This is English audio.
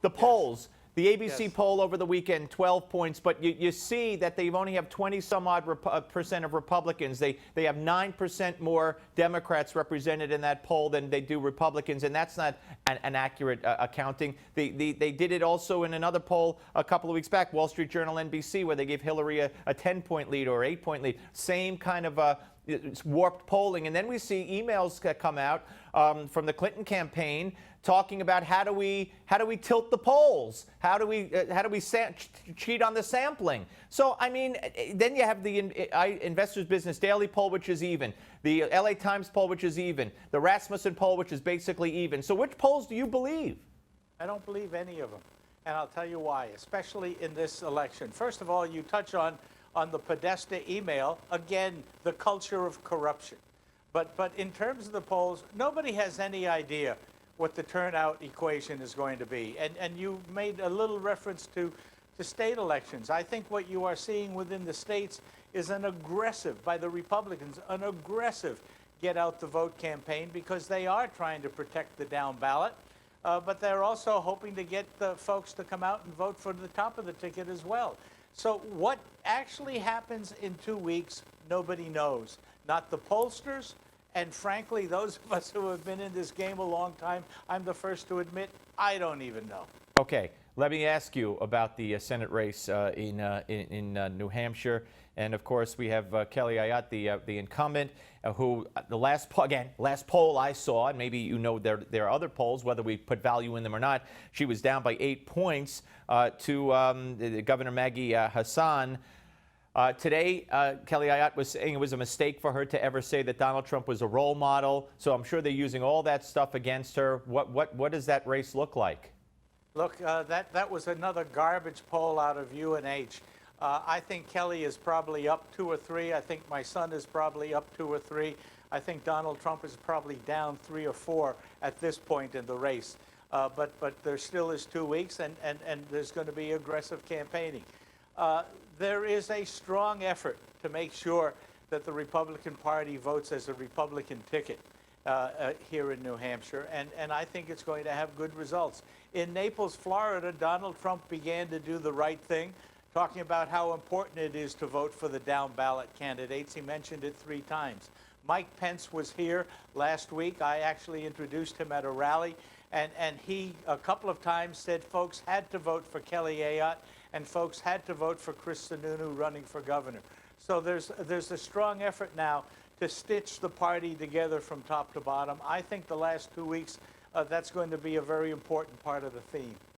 The polls. The ABC Yes. poll over the weekend, 12 points, but you see that they only have 20 some odd percent of Republicans. They have 9% more Democrats represented in that poll than they do Republicans, and that's not an accurate accounting. They did it also in another poll a couple of weeks back, Wall Street Journal, NBC, where they gave Hillary a 10-point lead or 8-point lead. Same kind of it's warped polling. And then we see emails that come out from the Clinton campaign talking about how do we tilt the polls? How do we cheat on the sampling? So I mean, then you have the Investors Business Daily poll, which is even, the LA Times poll, which is even, the Rasmussen poll, which is basically even. So which polls do you believe? I don't believe any of them, and I'll tell you why, especially in this election. First of all, you touch on the Podesta email, again, the culture of corruption. But in terms of the polls, nobody has any idea what the turnout equation is going to be. And you made a little reference to state elections. I think what you are seeing within the states is an aggressive, by the Republicans, an aggressive get out the vote campaign, because they are trying to protect the down ballot. But they're also hoping to get the folks to come out and vote for the top of the ticket as well. So what actually happens in 2 weeks, nobody knows. Not the pollsters, and frankly, those of us who have been in this game a long time, I'm the first to admit, I don't even know. Okay, let me ask you about the Senate race in New Hampshire. And of course, we have Kelly Ayotte, the incumbent, who the last poll I saw, and maybe you know there are other polls, whether we put value in them or not, she was down by 8 points to Governor Maggie Hassan. Today, Kelly Ayotte was saying it was a mistake for her to ever say that Donald Trump was a role model. So I'm sure they're using all that stuff against her. What does that race look like? Look, that was another garbage poll out of UNH. I think Kelly is probably up 2 or 3. I think my son is probably up 2 or 3. I think Donald Trump is probably down 3 or 4 at this point in the race. But there still is 2 weeks, and there's going to be aggressive campaigning. There is a strong effort to make sure that the Republican Party votes as a Republican ticket here in New Hampshire, and I think it's going to have good results. In Naples, Florida, Donald Trump began to do the right thing, talking about how important it is to vote for the down-ballot candidates. He mentioned it 3 times. Mike Pence was here last week. I actually introduced him at a rally, and he a couple of times said folks had to vote for Kelly Ayotte, and folks had to vote for Chris Sununu running for governor. So there's a strong effort now to stitch the party together from top to bottom. I think the last 2 weeks, that's going to be a very important part of the theme.